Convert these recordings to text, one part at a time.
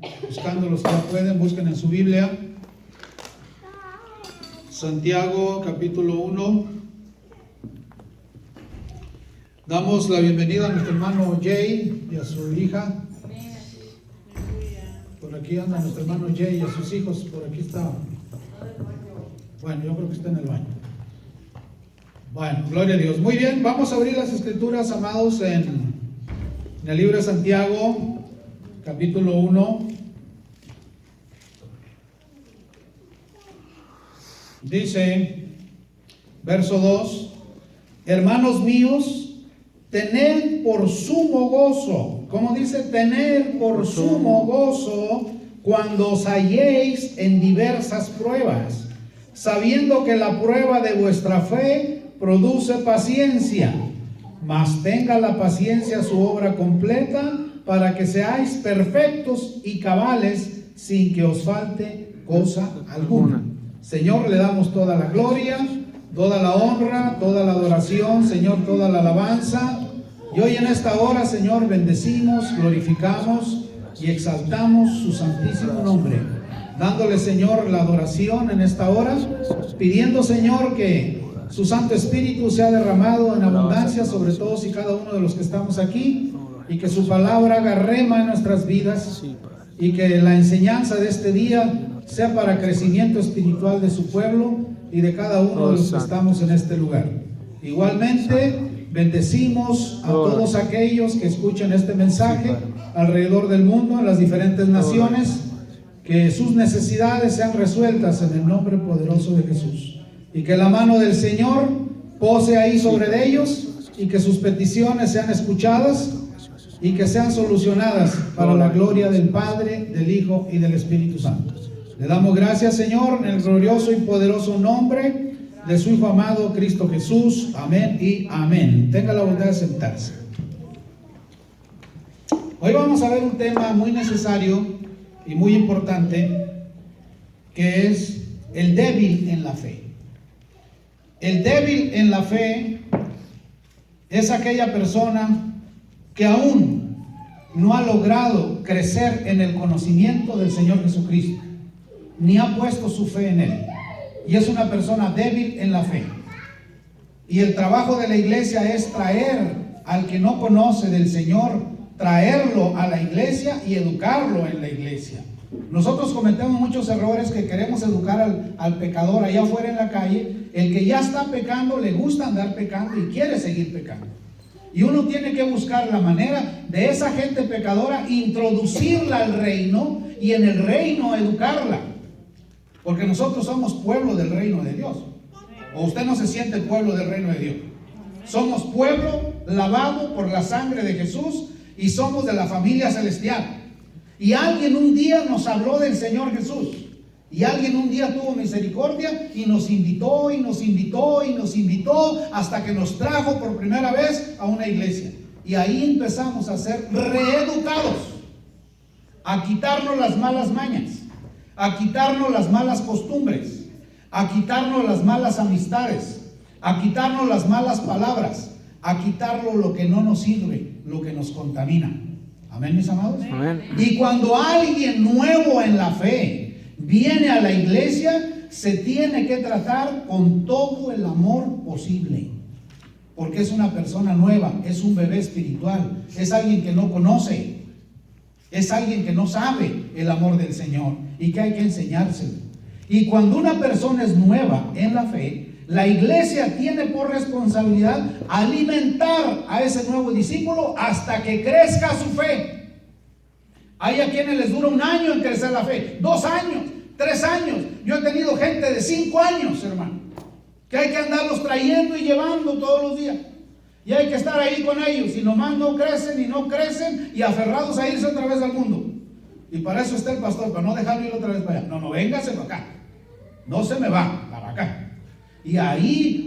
buscando, los que ya pueden, busquen en su Biblia. Santiago, capítulo 1. Damos la bienvenida a nuestro hermano Jay y a su hija. Por aquí anda nuestro hermano Jay y a sus hijos. Por aquí está. Bueno, yo creo que está en el baño. Bueno, gloria a Dios. Muy bien, vamos a abrir las escrituras, amados, en el libro de Santiago, capítulo 1. Dice, verso 2: hermanos míos, tened por sumo gozo. ¿Cómo dice? Tened por sumo gozo cuando os halléis en diversas pruebas, sabiendo que la prueba de vuestra fe produce paciencia. Mas tenga la paciencia su obra completa, para que seáis perfectos y cabales, sin que os falte cosa alguna. Señor, le damos toda la gloria, toda la honra, toda la adoración, Señor, toda la alabanza. Y hoy en esta hora, Señor, bendecimos, glorificamos y exaltamos su santísimo nombre, dándole, Señor, la adoración en esta hora, pidiendo, Señor, que su Santo Espíritu sea derramado en abundancia sobre todos y cada uno de los que estamos aquí, y que su palabra haga rema en nuestras vidas, y que la enseñanza de este día sea para crecimiento espiritual de su pueblo y de cada uno de los que estamos en este lugar. Igualmente, bendecimos a todos aquellos que escuchan este mensaje alrededor del mundo, en las diferentes naciones, que sus necesidades sean resueltas en el nombre poderoso de Jesús, y que la mano del Señor pose ahí sobre ellos, y que sus peticiones sean escuchadas y que sean solucionadas para la gloria del Padre, del Hijo y del Espíritu Santo. Le damos gracias, Señor, en el glorioso y poderoso nombre de su Hijo amado Cristo Jesús. Amén y amén. Tenga la bondad de sentarse. Hoy vamos a ver un tema muy necesario y muy importante, que es el débil en la fe. El débil en la fe es aquella persona que aún no ha logrado crecer en el conocimiento del Señor Jesucristo, ni ha puesto su fe en Él, y es una persona débil en la fe. Y el trabajo de la iglesia es traer al que no conoce del Señor, traerlo a la iglesia y educarlo en la iglesia. Nosotros cometemos muchos errores, que queremos educar al pecador allá afuera en la calle. El que ya está pecando le gusta andar pecando y quiere seguir pecando. Y uno tiene que buscar la manera de esa gente pecadora, introducirla al reino, y en el reino educarla. Porque nosotros somos pueblo del reino de Dios. ¿O usted no se siente pueblo del reino de Dios? Somos pueblo lavado por la sangre de Jesús, y somos de la familia celestial. Y alguien un día nos habló del Señor Jesús, y alguien un día tuvo misericordia y nos invitó, y nos invitó, y nos invitó, hasta que nos trajo por primera vez a una iglesia. Y ahí empezamos a ser reeducados, a quitarnos las malas mañas, a quitarnos las malas costumbres, a quitarnos las malas amistades, a quitarnos las malas palabras, a quitarlo lo que no nos sirve, lo que nos contamina. Amén, mis amados. Amén. Y cuando alguien nuevo en la fe viene a la iglesia, se tiene que tratar con todo el amor posible, porque es una persona nueva, es un bebé espiritual, es alguien que no conoce, es alguien que no sabe el amor del Señor, y que hay que enseñárselo. Y cuando una persona es nueva en la fe, la iglesia tiene por responsabilidad alimentar a ese nuevo discípulo hasta que crezca su fe. Hay a quienes les dura 1 año en crecer la fe, 2 años, 3 años. Yo he tenido gente de 5 años, hermano, que hay que andarlos trayendo y llevando todos los días. Y hay que estar ahí con ellos, y nomás no crecen y no crecen, y aferrados a irse otra vez al mundo. Y para eso está el pastor, para no dejarlo ir otra vez para allá. No, véngase para acá. No se me va, para acá. Y ahí,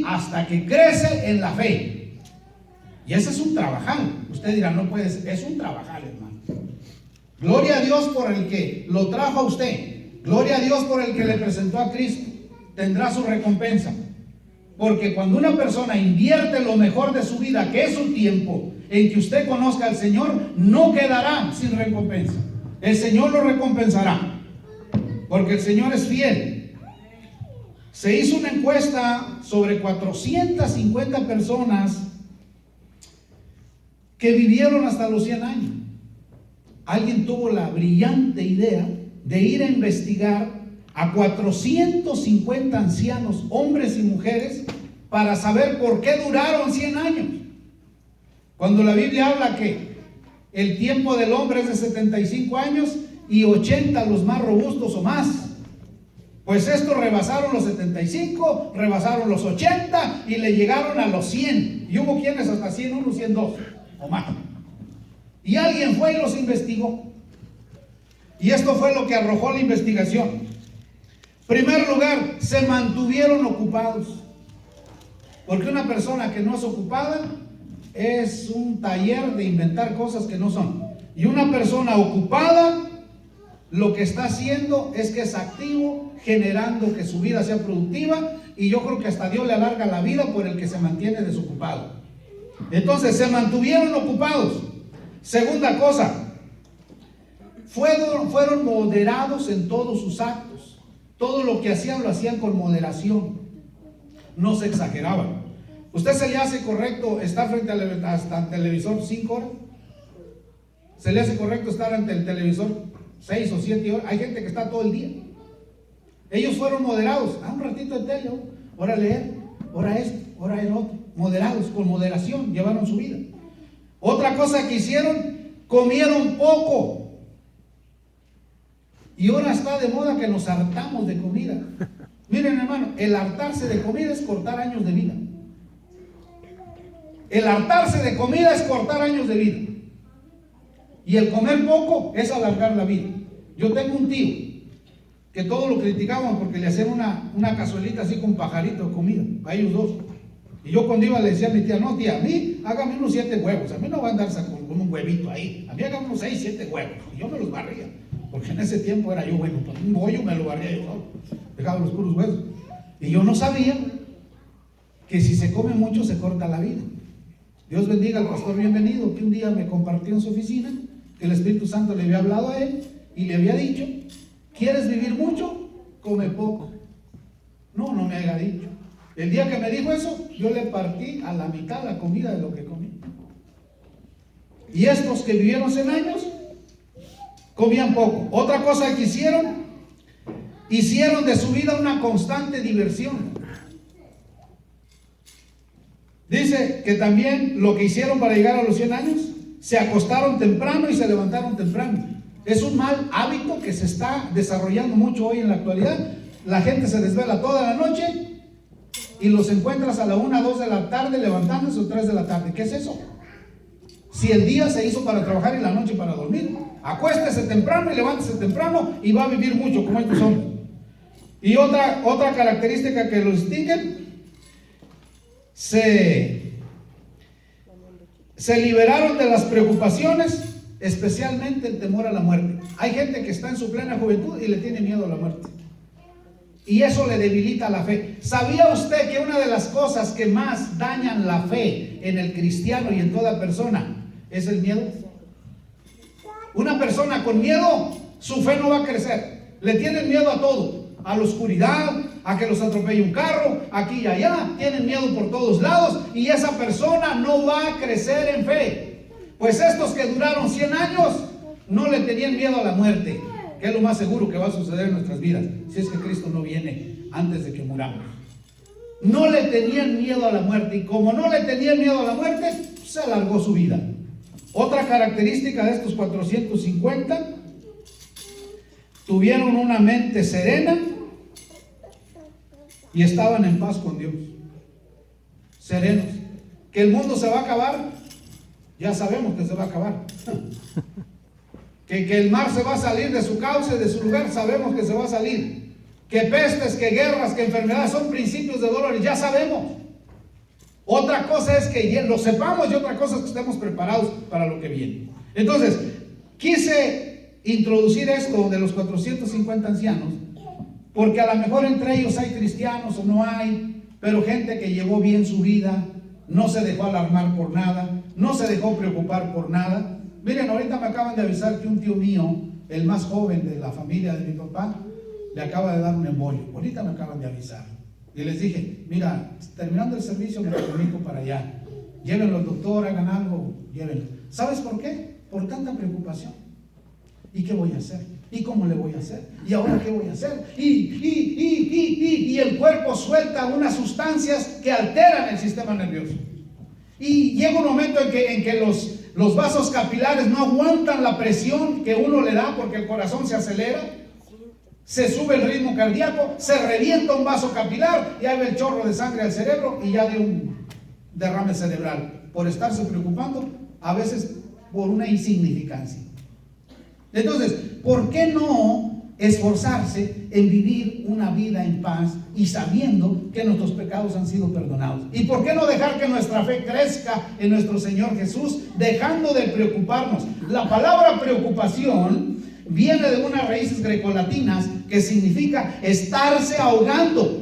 hasta que crece en la fe. Y ese es un trabajal. Usted dirá, no puede ser. Es un trabajal, hermano. Gloria a Dios por el que lo trajo a usted. Gloria a Dios por el que le presentó a Cristo. Tendrá su recompensa. Porque cuando una persona invierte lo mejor de su vida, que es su tiempo, en que usted conozca al Señor, no quedará sin recompensa. El Señor lo recompensará, porque el Señor es fiel. Se hizo una encuesta sobre 450 personas que vivieron hasta los 100 años. Alguien tuvo la brillante idea de ir a investigar a 450 ancianos, hombres y mujeres, para saber por qué duraron 100 años. Cuando la Biblia habla que el tiempo del hombre es de 75 años y 80 los más robustos o más. Pues estos rebasaron los 75, rebasaron los 80 y le llegaron a los 100. Y hubo quienes hasta 101, 102 o más. Y alguien fue y los investigó. Y esto fue lo que arrojó la investigación. En primer lugar, se mantuvieron ocupados. Porque una persona que no es ocupada es un taller de inventar cosas que no son. Y una persona ocupada lo que está haciendo es que es activo, generando que su vida sea productiva, y yo creo que hasta Dios le alarga la vida por el que se mantiene desocupado. Entonces se mantuvieron ocupados. Segunda cosa, fueron moderados en todos sus actos. Todo lo que hacían lo hacían con moderación, no se exageraban. ¿Usted se le hace correcto estar frente al televisor 5 horas? ¿Se le hace correcto estar ante el televisor 6 o 7 horas? Hay gente que está todo el día. Ellos fueron moderados. Un ratito de tele, ahora leer, ahora esto, ahora el otro. Moderados, con moderación, llevaron su vida. Otra cosa que hicieron, comieron poco. Y ahora está de moda que nos hartamos de comida. Miren, hermano, el hartarse de comida es cortar años de vida. El hartarse de comida es cortar años de vida. Y el comer poco es alargar la vida. Yo tengo un tío que todos lo criticaban porque le hacían una cazuelita así con pajarito de comida, a ellos dos. Y yo cuando iba le decía a mi tía, no tía, a mí hágame unos 7 huevos, a mí no va a andar con un huevito ahí, a mí hágame unos 6, 7 huevos. Y yo me los barría, porque en ese tiempo era yo bueno, pues un bollo me lo barría yo solo, dejaba los puros huevos. Y yo no sabía que si se come mucho se corta la vida. Dios bendiga al pastor Bienvenido, que un día me compartió en su oficina que el Espíritu Santo le había hablado a él y le había dicho, ¿quieres vivir mucho? Come poco. No me haya dicho. El día que me dijo eso, yo le partí a la mitad la comida de lo que comí. Y estos que vivieron 100 años, comían poco. Otra cosa que hicieron de su vida una constante diversión. Dice que también lo que hicieron para llegar a los 100 años, se acostaron temprano y se levantaron temprano. Es un mal hábito que se está desarrollando mucho hoy en la actualidad. La gente se desvela toda la noche y los encuentras a la 1, 2 de la tarde levantándose o 3 de la tarde. ¿Qué es eso? Si el día se hizo para trabajar y la noche para dormir. Acuéstese temprano y levántese temprano y va a vivir mucho como estos hombres. Y otra característica que los distingue, se liberaron de las preocupaciones, especialmente el temor a la muerte. Hay gente que está en su plena juventud y le tiene miedo a la muerte. Y eso le debilita la fe. ¿Sabía usted que una de las cosas que más dañan la fe en el cristiano y en toda persona es el miedo? Una persona con miedo, su fe no va a crecer. Le tienen miedo a todo, a la oscuridad, a que los atropelle un carro, aquí y allá. Tienen miedo por todos lados y esa persona no va a crecer en fe. Pues estos que duraron 100 años no le tenían miedo a la muerte, que es lo más seguro que va a suceder en nuestras vidas, si es que Cristo no viene antes de que muramos. No le tenían miedo a la muerte, y como no le tenían miedo a la muerte, se alargó su vida. Otra característica de estos 450, tuvieron una mente serena y estaban en paz con Dios. Serenos. Que el mundo se va a acabar, ya sabemos que se va a acabar. Que el mar se va a salir de su cauce, de su lugar, sabemos que se va a salir. Que pestes, que guerras, que enfermedades son principios de dolores, ya sabemos. Otra cosa es que lo sepamos y otra cosa es que estemos preparados para lo que viene. Entonces, quise introducir esto de los 450 ancianos, porque a lo mejor entre ellos hay cristianos o no hay, pero gente que llevó bien su vida, no se dejó alarmar por nada, no se dejó preocupar por nada. Miren, ahorita me acaban de avisar que un tío mío, el más joven de la familia de mi papá, le acaba de dar un embolio. Ahorita me acaban de avisar. Y les dije, mira, terminando el servicio me comunico para allá. Llévenlo al doctor, hagan algo, llévenlo. ¿Sabes por qué? Por tanta preocupación. ¿Y qué voy a hacer? ¿Y cómo le voy a hacer? ¿Y ahora qué voy a hacer? Y el cuerpo suelta unas sustancias que alteran el sistema nervioso. Y llega un momento en que los vasos capilares no aguantan la presión que uno le da porque el corazón se acelera, se sube el ritmo cardíaco, se revienta un vaso capilar y ahí va el chorro de sangre al cerebro y ya de un derrame cerebral por estarse preocupando, a veces por una insignificancia. Entonces, ¿por qué no esforzarse en vivir una vida en paz y sabiendo que nuestros pecados han sido perdonados? ¿Y por qué no dejar que nuestra fe crezca en nuestro Señor Jesús, dejando de preocuparnos? La palabra preocupación viene de unas raíces grecolatinas que significa estarse ahogando.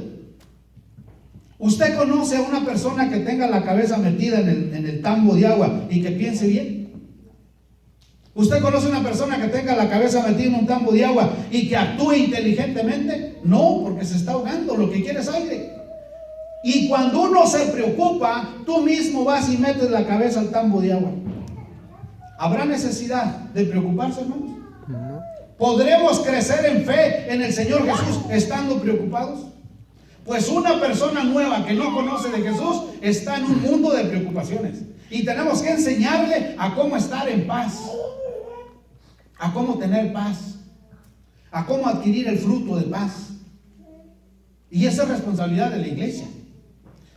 ¿Usted conoce a una persona que tenga la cabeza metida en el tambo de agua y que piense bien? ¿Usted conoce a una persona que tenga la cabeza metida en un tambo de agua y que actúe inteligentemente? No, porque se está ahogando, lo que quiere es aire. Y cuando uno se preocupa, tú mismo vas y metes la cabeza al tambo de agua. ¿Habrá necesidad de preocuparse, hermanos? No. ¿Podremos crecer en fe en el Señor Jesús estando preocupados? Pues una persona nueva que no conoce de Jesús está en un mundo de preocupaciones. Y tenemos que enseñarle a cómo estar en paz, a cómo tener paz, a cómo adquirir el fruto de paz. Y esa es responsabilidad de la iglesia.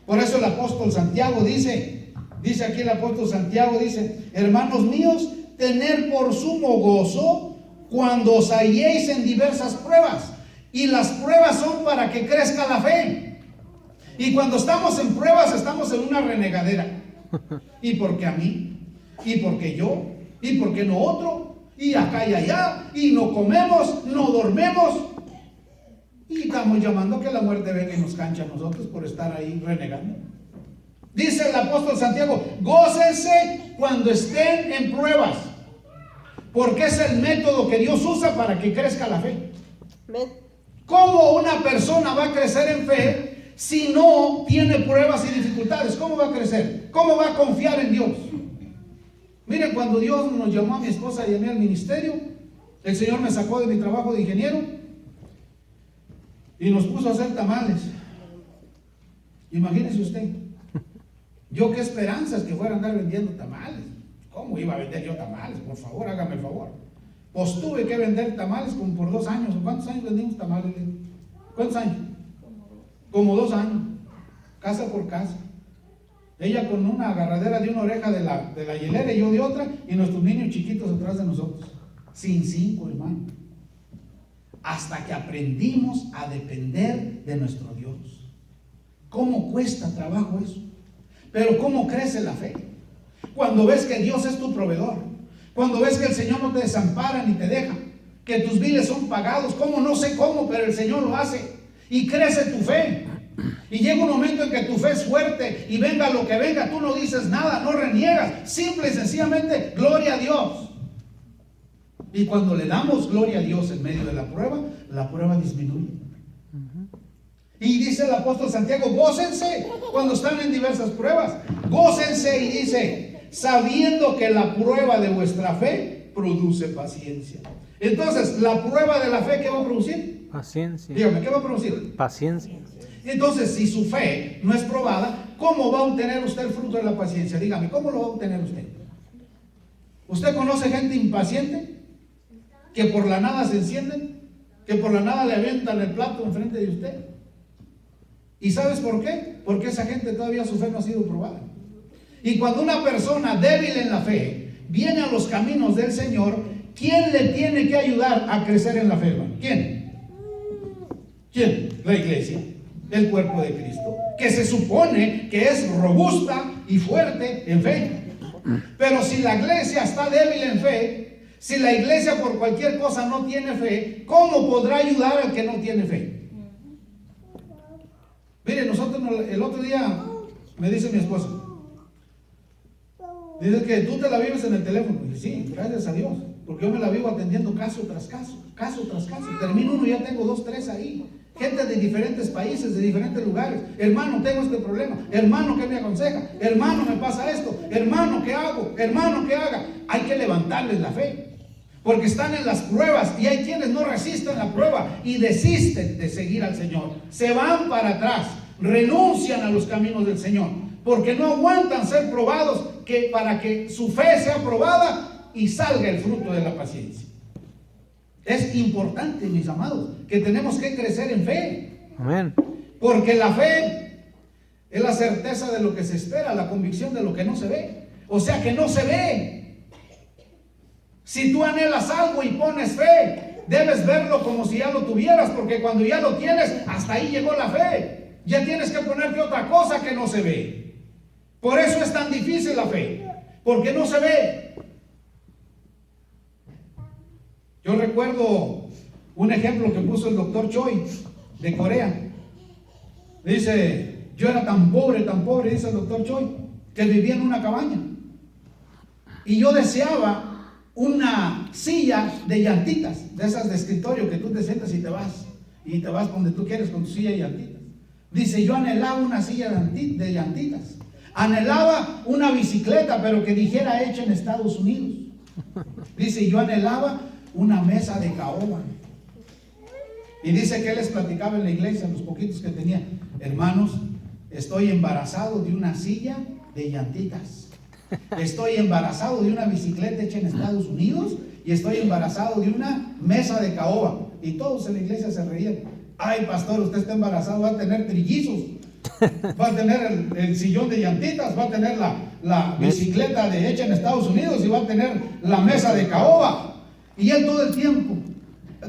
Por eso el apóstol Santiago dice aquí el apóstol Santiago dice, hermanos míos, tener por sumo gozo cuando os halléis en diversas pruebas. Y las pruebas son para que crezca la fe. Y cuando estamos en pruebas, estamos en una renegadera. ¿Y por qué a mí? ¿Y por qué yo? ¿Y por qué no otro? Y acá y allá. Y no comemos, no dormemos. Y estamos llamando que la muerte venga y nos cancha a nosotros por estar ahí renegando. Dice el apóstol Santiago, gócense cuando estén en pruebas. Porque es el método que Dios usa para que crezca la fe. ¿Cómo una persona va a crecer en fe si no tiene pruebas y dificultades? ¿Cómo va a crecer? ¿Cómo va a confiar en Dios? Miren, cuando Dios nos llamó a mi esposa y a mí al ministerio, el Señor me sacó de mi trabajo de ingeniero y nos puso a hacer tamales. Imagínese usted, yo qué esperanzas que fuera a andar vendiendo tamales. ¿Cómo iba a vender yo tamales? Por favor, hágame el favor. Pues tuve que vender tamales como por 2 años. ¿Cuántos años vendimos tamales? ¿Cuántos años? Como 2 años. Casa por casa. Ella con una agarradera de una oreja de la hielera y yo de otra, y nuestros niños chiquitos atrás de nosotros. Sin 5, hermano. Hasta que aprendimos a depender de nuestro Dios. ¿Cómo cuesta trabajo eso? Pero ¿cómo crece la fe? Cuando ves que Dios es tu proveedor. Cuando ves que el Señor no te desampara ni te deja, que tus biles son pagados, ¿cómo? No sé cómo, pero el Señor lo hace. Y crece tu fe. Y llega un momento en que tu fe es fuerte y venga lo que venga, tú no dices nada, no reniegas. Simple y sencillamente, gloria a Dios. Y cuando le damos gloria a Dios en medio de la prueba disminuye. Y dice el apóstol Santiago, gócense cuando están en diversas pruebas. Gócense y dice, sabiendo que la prueba de vuestra fe produce paciencia. Entonces, la prueba de la fe, ¿qué va a producir? Paciencia. Dígame, ¿qué va a producir? Paciencia. Entonces, si su fe no es probada, ¿cómo va a obtener usted el fruto de la paciencia? Dígame, ¿cómo lo va a obtener usted? ¿Usted conoce gente impaciente? Que por la nada se encienden, que por la nada le avientan el plato enfrente de usted. ¿Y sabes por qué? Porque esa gente todavía su fe no ha sido probada. Y cuando una persona débil en la fe viene a los caminos del Señor, ¿quién le tiene que ayudar a crecer en la fe, hermano? ¿Quién? ¿Quién? La iglesia, el cuerpo de Cristo, que se supone que es robusta y fuerte en fe. Pero si la iglesia está débil en fe, si la iglesia por cualquier cosa no tiene fe, ¿cómo podrá ayudar al que no tiene fe? Mire, nosotros el otro día me dice mi esposa, Dice que tú te la vives en el teléfono. Y sí, gracias a Dios, porque yo me la vivo atendiendo caso tras caso, caso tras caso. Termino uno y ya tengo 2, 3 ahí. Gente de diferentes países, de diferentes lugares. Hermano, tengo este problema. Hermano, ¿qué me aconseja? Hermano, me pasa esto. Hermano, ¿qué hago? Hermano, ¿qué haga? Hay que levantarles la fe, porque están en las pruebas y hay quienes no resisten la prueba y desisten de seguir al Señor. Se van para atrás, renuncian a los caminos del Señor, porque no aguantan ser probados, que para que su fe sea probada y salga el fruto de la paciencia. Es importante, mis amados, que tenemos que crecer en fe. Amén. Porque la fe es la certeza de lo que se espera, la convicción de lo que no se ve. O sea que no se ve. Si tú anhelas algo y pones fe, debes verlo como si ya lo tuvieras, porque cuando ya lo tienes, hasta ahí llegó la fe. Ya tienes que ponerte otra cosa que no se ve. Por eso es tan difícil la fe, porque no se ve. Yo recuerdo un ejemplo que puso el doctor Choi de Corea. Dice, yo era tan pobre, dice el doctor Choi, que vivía en una cabaña. Y yo deseaba una silla de llantitas, de esas de escritorio que tú te sientas y te vas donde tú quieres con tu silla de llantitas. Dice, yo anhelaba una silla de llantitas. Anhelaba una bicicleta, pero que dijera hecha en Estados Unidos. Dice, yo anhelaba una mesa de caoba. Y dice que él les platicaba en la iglesia, los poquitos que tenía: hermanos, estoy embarazado de una silla de llantitas, estoy embarazado de una bicicleta hecha en Estados Unidos, y estoy embarazado de una mesa de caoba. Y todos en la iglesia se reían. Ay, pastor, usted está embarazado, va a tener trillizos, va a tener el sillón de llantitas, va a tener la bicicleta hecha en Estados Unidos, y va a tener la mesa de caoba. Y él todo el tiempo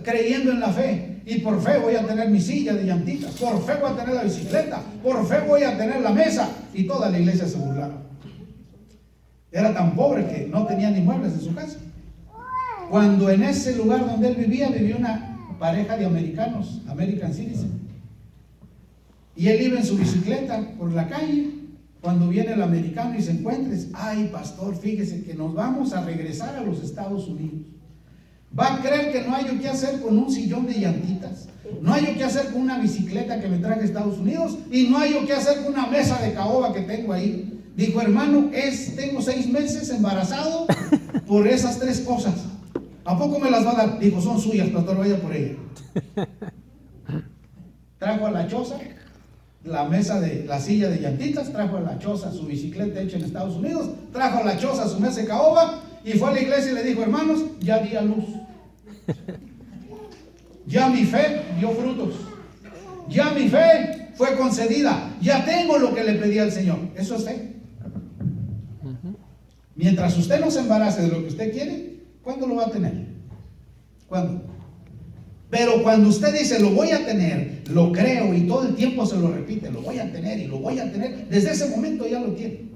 creyendo en la fe, y por fe voy a tener mi silla de llantitas, por fe voy a tener la bicicleta, por fe voy a tener la mesa. Y toda la iglesia se burlaba. Era tan pobre que no tenía ni muebles en su casa, cuando en ese lugar donde él vivía una pareja de americanos, American Citizen, y él iba en su bicicleta por la calle. Cuando viene el americano y se encuentra, ay, pastor, fíjese que nos vamos a regresar a los Estados Unidos. Va a creer que no hay yo qué hacer con un sillón de llantitas, no hay yo qué hacer con una bicicleta que me traje a Estados Unidos, y no hay yo qué hacer con una mesa de caoba que tengo ahí. Dijo, hermano, tengo 6 meses embarazado por esas 3 cosas. ¿A poco me las va a dar? Dijo, son suyas, pastor, vaya por ella. Trajo a la choza la silla de llantitas, trajo a la choza su bicicleta hecha en Estados Unidos, trajo a la choza su mesa de caoba, y fue a la iglesia y le dijo, hermanos, ya di a luz. Ya mi fe dio frutos. Ya mi fe fue concedida. Ya tengo lo que le pedí al Señor. Eso es fe. Mientras usted no se embarace de lo que usted quiere, ¿cuándo lo va a tener? ¿Cuándo? Pero cuando usted dice, lo voy a tener, lo creo, y todo el tiempo se lo repite, lo voy a tener y lo voy a tener, desde ese momento ya lo tiene.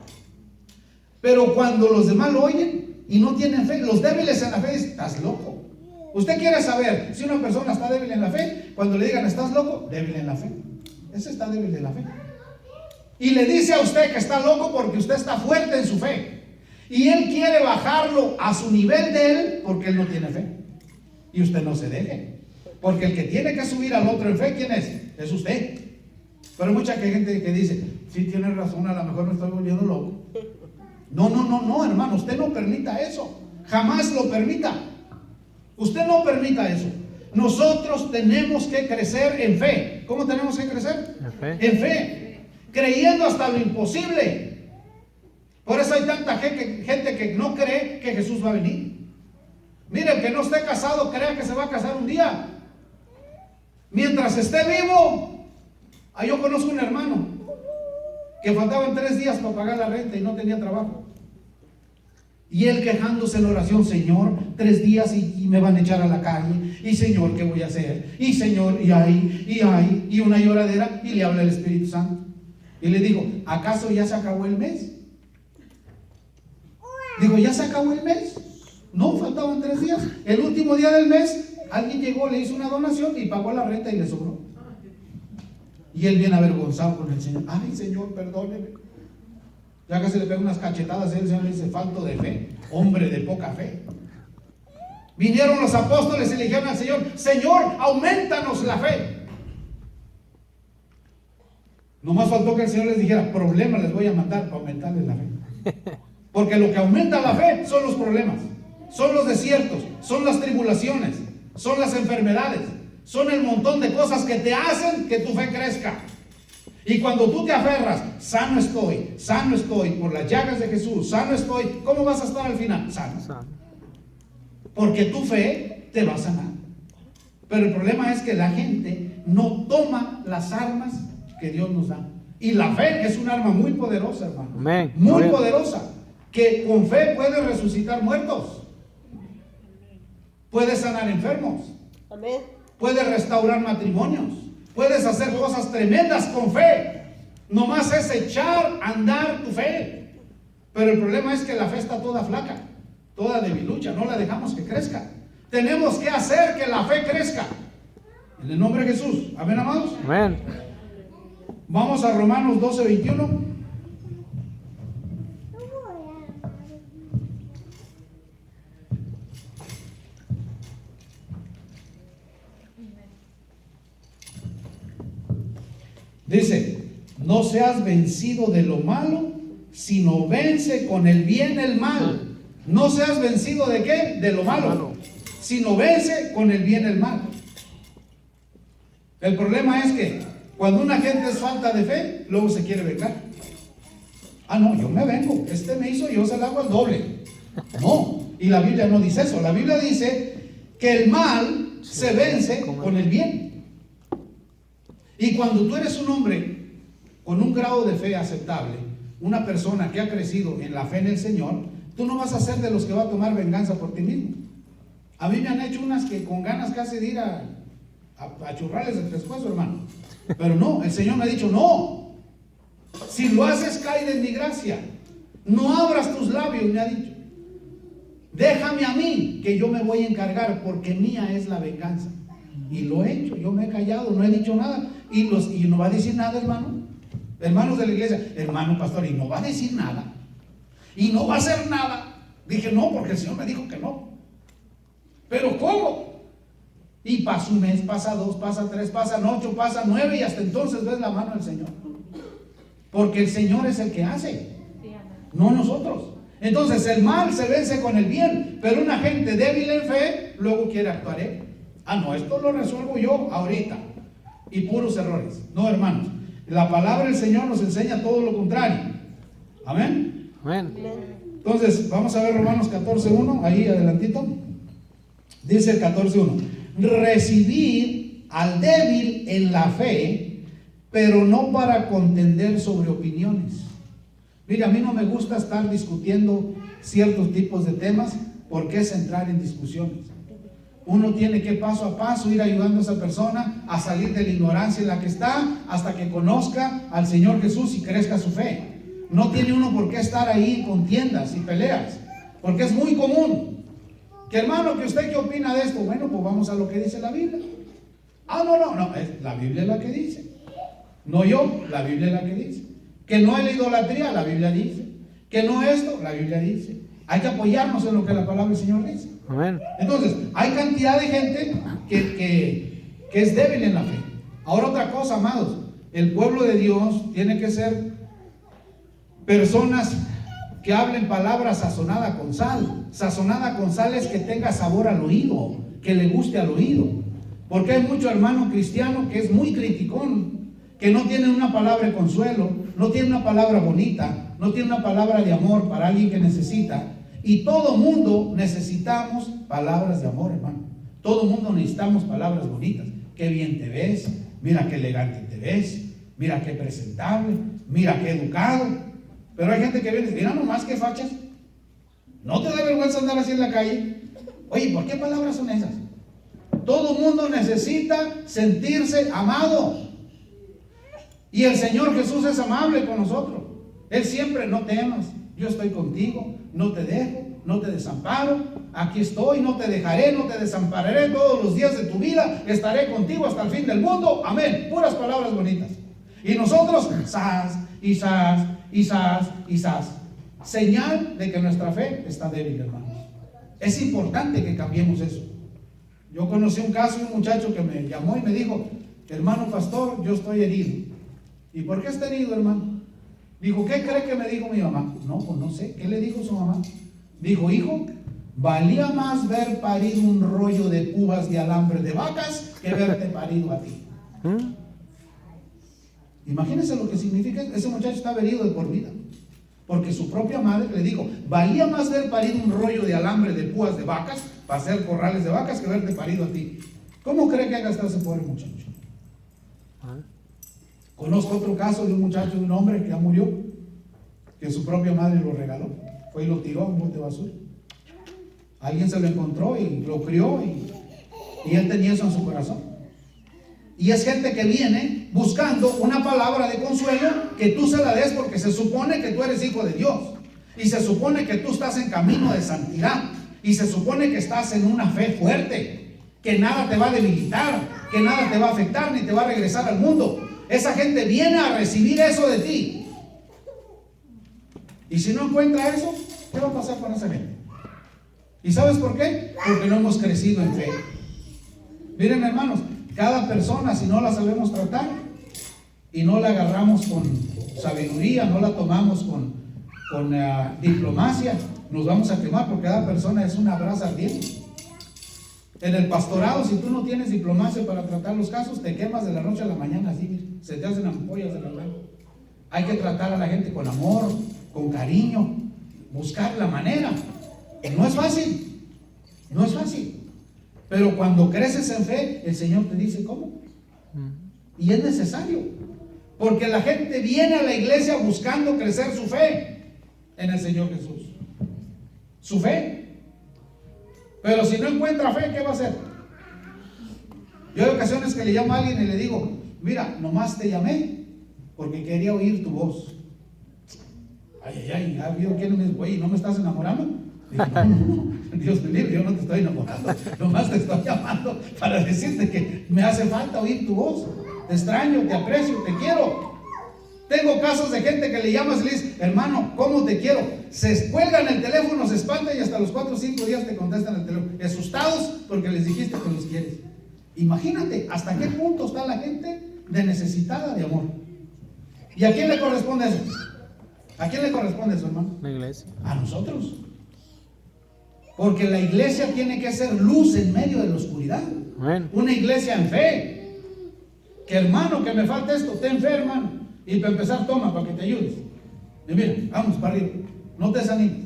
Pero cuando los demás lo oyen y no tienen fe, los débiles en la fe dicen, estás loco. Usted quiere saber si una persona está débil en la fe, cuando le digan, estás loco, débil en la fe. Ese está débil en la fe. Y le dice a usted que está loco porque usted está fuerte en su fe, y él quiere bajarlo a su nivel de él porque él no tiene fe. Y usted no se deje, porque el que tiene que subir al otro en fe, ¿quién es? Es usted. Pero hay mucha gente que dice, sí, tiene razón, a lo mejor me estoy volviendo loco. No, hermano, usted no permita eso. Jamás lo permita. Usted no permita eso. Nosotros tenemos que crecer en fe. ¿Cómo tenemos que crecer? En fe. Creyendo hasta lo imposible. Por eso hay tanta gente que no cree que Jesús va a venir. Mire, el que no esté casado, crea que se va a casar un día. Mientras esté vivo. Yo conozco un hermano que faltaban 3 días para pagar la renta y no tenía trabajo. Y él quejándose en oración, Señor, 3 días y me van a echar a la calle. Y Señor, ¿qué voy a hacer? Y Señor, y una lloradera. Y le habla el Espíritu Santo. Y le digo, ¿acaso ya se acabó el mes? Digo, ¿ya se acabó el mes? No, faltaban 3 días. El último día del mes, alguien llegó, le hizo una donación y pagó la renta y le sobró. Y él bien avergonzado con el Señor. Ay, Señor, perdóneme. Ya casi le pega unas cachetadas y el Señor le dice: falto de fe, hombre de poca fe. Vinieron los apóstoles y le dijeron al Señor: Señor, aumentanos la fe. Nomás faltó que el Señor les dijera: problemas les voy a mandar para aumentarles la fe. Porque lo que aumenta la fe son los problemas, son los desiertos, son las tribulaciones, son las enfermedades, son el montón de cosas que te hacen que tu fe crezca. Y cuando tú te aferras: sano estoy por las llagas de Jesús, sano estoy, ¿cómo vas a estar al final? Sano. Porque tu fe te va a sanar. Pero el problema es que la gente no toma las armas que Dios nos da. Y la fe es un arma muy poderosa, hermano. Amén. Muy Amén. poderosa. Que con fe puede resucitar muertos. Puede sanar enfermos. Amén. Puede restaurar matrimonios. Puedes hacer cosas tremendas con fe. Nomás es echar a andar tu fe. Pero el problema es que la fe está toda flaca, toda debilucha. No la dejamos que crezca. Tenemos que hacer que la fe crezca. En el nombre de Jesús. Amén, amados. Amén. Vamos a Romanos 12:21. Dice: no seas vencido de lo malo, sino vence con el bien el mal. No seas vencido ¿de qué? De lo malo, sino vence con el bien el mal. El problema es que cuando una gente es falta de fe, luego se quiere vengar. Ah, no, yo me vengo, este me hizo, yo se la hago al doble. No, y la Biblia no dice eso. La Biblia dice que el mal se vence con el bien. Y cuando tú eres un hombre con un grado de fe aceptable, una persona que ha crecido en la fe en el Señor, tú no vas a ser de los que va a tomar venganza por ti mismo. A mí me han hecho unas que con ganas casi de ir a churrarles el pescuezo, hermano. Pero no, el Señor me ha dicho: no, si lo haces, cae de mi gracia. No abras tus labios, me ha dicho. Déjame a mí, que yo me voy a encargar, porque mía es la venganza. Y lo he hecho, yo me he callado, no he dicho nada. Y no va a decir nada, hermano. Hermanos de la iglesia: hermano pastor, y no va a decir nada, y no va a hacer nada. Dije: no, porque el Señor me dijo que no. Pero ¿cómo? Y pasa un mes, pasa 2, pasa 3, pasan 8, pasa 9, y hasta entonces ves la mano del Señor. Porque el Señor es el que hace, no nosotros. Entonces el mal se vence con el bien. Pero una gente débil en fe luego quiere actuar él. Ah, no, esto lo resuelvo yo ahorita. Y puros errores. No, hermanos, la palabra del Señor nos enseña todo lo contrario. Amén. Amén. Entonces vamos a ver Romanos 14:1, ahí adelantito. Dice el 14:1: recibir al débil en la fe, pero no para contender sobre opiniones. Mire, a mí no me gusta estar discutiendo ciertos tipos de temas, porque es entrar en discusiones. Uno tiene que paso a paso ir ayudando a esa persona a salir de la ignorancia en la que está, hasta que conozca al Señor Jesús y crezca su fe. No tiene uno por qué estar ahí en contiendas y peleas, porque es muy común. Que hermano, que usted qué opina de esto. Bueno, pues vamos a lo que dice la Biblia. Ah, no, es la Biblia la que dice. No yo, la Biblia es la que dice. Que no es la idolatría, la Biblia dice. Que no esto, la Biblia dice. Hay que apoyarnos en lo que la palabra del Señor dice. Amén. Entonces, hay cantidad de gente que es débil en la fe. Ahora otra cosa, amados, el pueblo de Dios tiene que ser personas que hablen palabras sazonadas con sal. Sazonada con sal es que tenga sabor al oído, que le guste al oído. Porque hay mucho hermano cristiano que es muy criticón, que no tiene una palabra de consuelo, no tiene una palabra bonita, no tiene una palabra de amor para alguien que necesita. Y todo mundo necesitamos palabras de amor, hermano. Todo mundo necesitamos palabras bonitas. Qué bien te ves, mira qué elegante te ves, mira qué presentable, mira qué educado. Pero hay gente que viene y dice: mira nomás qué fachas. ¿No te da vergüenza andar así en la calle? Oye, ¿por qué palabras son esas? Todo mundo necesita sentirse amado. Y el Señor Jesús es amable con nosotros. Él siempre: no temas, yo estoy contigo, no te dejo, no te desamparo, aquí estoy, no te dejaré, no te desampararé, todos los días de tu vida estaré contigo hasta el fin del mundo. Amén. Puras palabras bonitas. Y nosotros, sas, y sas, y zas, y zas. Señal de que nuestra fe está débil, hermanos. Es importante que cambiemos eso. Yo conocí un caso de un muchacho que me llamó y me dijo: hermano pastor, yo estoy herido. ¿Y por qué está herido, hermano? Dijo: ¿qué cree que me dijo mi mamá? No, pues no sé. ¿Qué le dijo su mamá? Dijo: hijo, valía más ver parido un rollo de púas de alambre de vacas que verte parido a ti. Imagínense lo que significa. Ese muchacho estaba herido de por vida, porque su propia madre le dijo: valía más ver parido un rollo de alambre de púas de vacas para hacer corrales de vacas que verte parido a ti. ¿Cómo cree que ha gastado ese pobre muchacho? Conozco otro caso de un muchacho, de un hombre que ya murió, que su propia madre lo regaló. Fue y lo tiró a un bote de basura. Alguien se lo encontró y lo crió, y él tenía eso en su corazón. Y es gente que viene buscando una palabra de consuelo que tú se la des, porque se supone que tú eres hijo de Dios, y se supone que tú estás en camino de santidad, y se supone que estás en una fe fuerte, que nada te va a debilitar, que nada te va a afectar ni te va a regresar al mundo. Esa gente viene a recibir eso de ti, y si no encuentra eso, ¿qué va a pasar con esa gente? ¿Y sabes por qué? Porque no hemos crecido en fe. Miren, hermanos, cada persona, si no la sabemos tratar y no la agarramos con sabiduría, no la tomamos con diplomacia, nos vamos a quemar, porque cada persona es una brasa ardiente. En el pastorado, si tú no tienes diplomacia para tratar los casos, te quemas de la noche a la mañana, así, se te hacen ampollas de la mano. Hay que tratar a la gente con amor, con cariño, buscar la manera. No es fácil, no es fácil. Pero cuando creces en fe, el Señor te dice cómo. Y es necesario, porque la gente viene a la iglesia buscando crecer su fe en el Señor Jesús. Su fe. Pero si no encuentra fe, ¿qué va a hacer? Yo hay ocasiones que le llamo a alguien y le digo: mira, nomás te llamé porque quería oír tu voz. Ay, ¿ha habido quien me dice: güey, ¿no me estás enamorando? Digo: no, Dios me libre, yo no te estoy enamorando, nomás te estoy llamando para decirte que me hace falta oír tu voz. Te extraño, te aprecio, te quiero. Tengo casos de gente que le llamas y le dices: hermano, ¿cómo te quiero? Se cuelgan el teléfono, se espantan y hasta los 4 o 5 días te contestan el teléfono, asustados porque les dijiste que los quieres. Imagínate hasta qué punto está la gente de necesitada de amor. ¿Y a quién le corresponde eso? ¿A quién le corresponde eso, hermano? La iglesia. A nosotros. Porque la iglesia tiene que ser luz en medio de la oscuridad. Amén. Una iglesia en fe. Que hermano, que me falta esto, ten fe, hermano. Y para empezar, toma, para que te ayudes. Y mira, vamos para arriba. No te desanimes.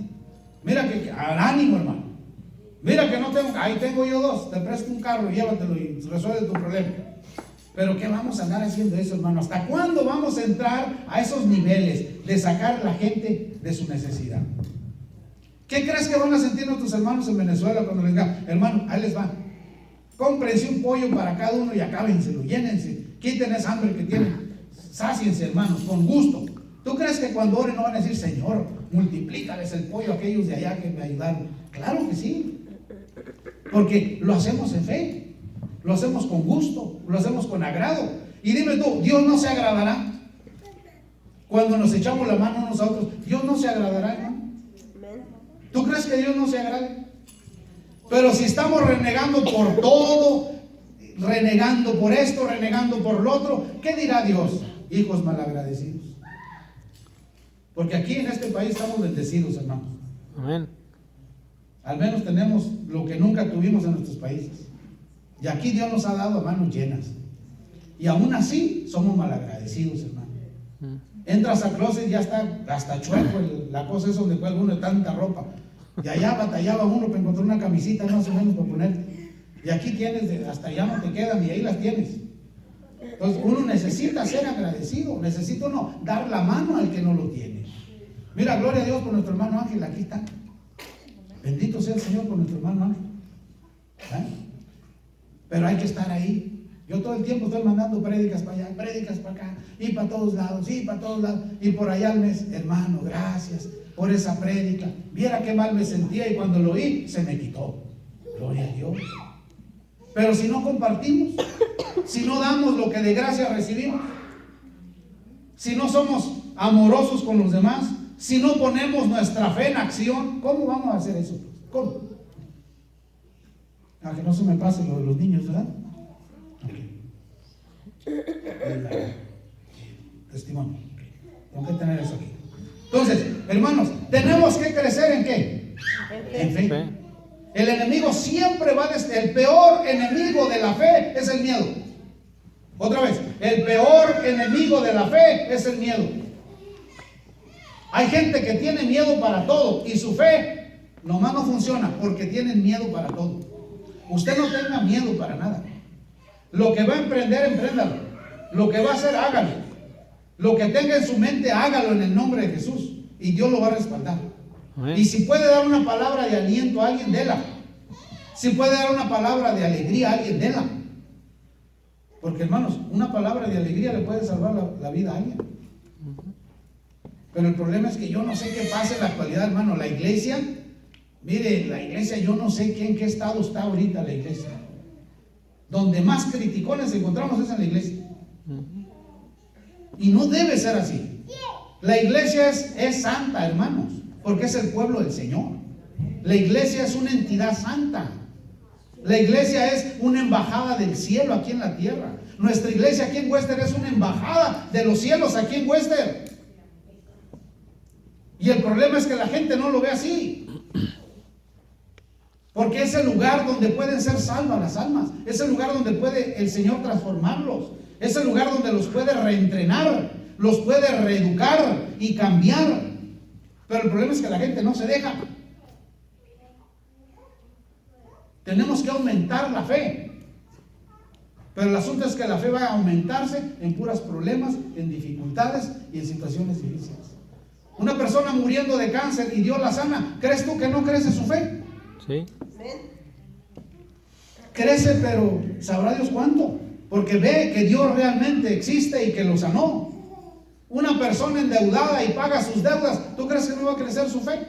Mira que ánimo, hermano. Mira que no tengo, ahí tengo yo 2. Te presto un carro, llévatelo y resuelve tu problema. Pero ¿qué vamos a andar haciendo eso, hermano? ¿Hasta cuándo vamos a entrar a esos niveles de sacar a la gente de su necesidad? ¿Qué crees que van a sentir nuestros hermanos en Venezuela cuando les digan: hermano, ahí les va, cómprense un pollo para cada uno y acábenselo, llénense, quiten esa hambre que tienen, sáciense, hermanos, con gusto? ¿Tú crees que cuando oren no van a decir: Señor, multiplícales el pollo a aquellos de allá que me ayudaron? Claro que sí, porque lo hacemos en fe, lo hacemos con gusto, lo hacemos con agrado. Y dime tú, ¿Dios no se agradará cuando nos echamos la mano unos a otros? ¿Dios no se agradará, hermano? ¿Tú crees que Dios no se agrade? Pero si estamos renegando por todo, renegando por esto, renegando por lo otro, ¿qué dirá Dios? Hijos malagradecidos. Porque aquí en este país estamos bendecidos, hermanos. Amén. Al menos tenemos lo que nunca tuvimos en nuestros países. Y aquí Dios nos ha dado a manos llenas. Y aún así somos malagradecidos, hermano. Entras al closet y ya está hasta chueco la cosa es donde cuelga uno de tanta ropa. Y allá batallaba uno para encontrar una camisita más o menos para poner. Y aquí tienes, hasta allá no te quedan y ahí las tienes. Entonces uno necesita ser agradecido, necesita uno dar la mano al que no lo tiene. Mira, gloria a Dios por nuestro hermano Ángel, aquí está. Bendito sea el Señor por nuestro hermano Ángel. ¿Eh? Pero hay que estar ahí. Yo todo el tiempo estoy mandando prédicas para allá, prédicas para acá, y para todos lados, y para todos lados, y por allá al mes: hermano, gracias por esa prédica. Viera qué mal me sentía y cuando lo oí, se me quitó. Gloria a Dios. Pero si no compartimos, si no damos lo que de gracia recibimos, si no somos amorosos con los demás, si no ponemos nuestra fe en acción, ¿cómo vamos a hacer eso? ¿Cómo? A que no se me pase lo de los niños, ¿verdad? Testimonio. Tengo que tener eso aquí. Entonces, hermanos, tenemos que crecer ¿en qué? En fe. El enemigo siempre va desde el peor enemigo de la fe es el miedo. Otra vez, el peor enemigo de la fe es el miedo. Hay gente que tiene miedo para todo y su fe nomás no funciona porque tienen miedo para todo. Usted no tenga miedo para nada. Lo que va a emprender, empréndalo. Lo que va a hacer, hágalo. Lo que tenga en su mente, hágalo en el nombre de Jesús y Dios lo va a respaldar. Amén. Y si puede dar una palabra de aliento a alguien, déla. Si puede dar una palabra de alegría a alguien, déla. Porque hermanos, una palabra de alegría le puede salvar la vida a alguien. Pero el problema es que yo no sé qué pasa en la actualidad, hermano. La iglesia, mire, la iglesia, yo no sé en qué estado está ahorita la iglesia. Donde más criticones encontramos es en la iglesia. Y no debe ser así. La iglesia es santa, hermanos, porque es el pueblo del Señor. La iglesia es una entidad santa. La iglesia es una embajada del cielo aquí en la tierra. Nuestra iglesia aquí en Wester es una embajada de los cielos aquí en Wester. Y el problema es que la gente no lo ve así. Porque es el lugar donde pueden ser salvas las almas. Es el lugar donde puede el Señor transformarlos. Es el lugar donde los puede reentrenar, los puede reeducar y cambiar. Pero el problema es que la gente no se deja. Tenemos que aumentar la fe. Pero el asunto es que la fe va a aumentarse en puros problemas, en dificultades y en situaciones difíciles. Una persona muriendo de cáncer y Dios la sana, ¿crees tú que no crece su fe? Sí. Crece, pero sabrá Dios cuánto, porque ve que Dios realmente existe y que lo sanó. Una persona endeudada y paga sus deudas, ¿tú crees que no va a crecer su fe?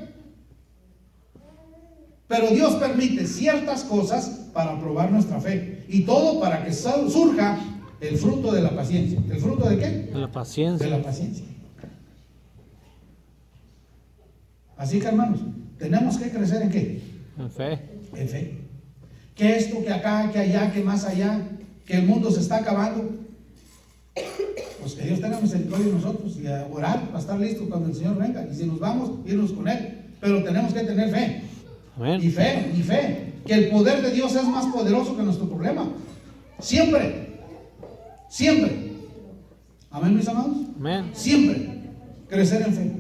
Pero Dios permite ciertas cosas para probar nuestra fe, y todo para que surja el fruto de la paciencia. ¿El fruto de qué? De la paciencia. De la paciencia. Así que hermanos, tenemos que crecer ¿en qué? En fe. En fe. Que esto, que acá, que allá, que más allá, que el mundo se está acabando. Pues que Dios tenga misericordia de nosotros y a orar para estar listos cuando el Señor venga. Y si nos vamos, irnos con Él. Pero tenemos que tener fe. Amén. Y fe, y fe. Que el poder de Dios es más poderoso que nuestro problema. Siempre. Siempre. Amén, mis amados. Amén. Siempre. Crecer en fe.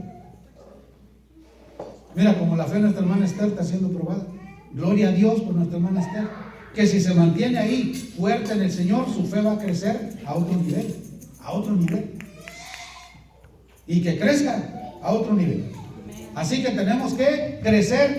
Mira, como la fe de nuestra hermana Esther está siendo probada. Gloria a Dios por nuestra hermana Esther. Que si se mantiene ahí fuerte en el Señor, su fe va a crecer a otro nivel. A otro nivel. Y que crezca a otro nivel. Así que tenemos que crecer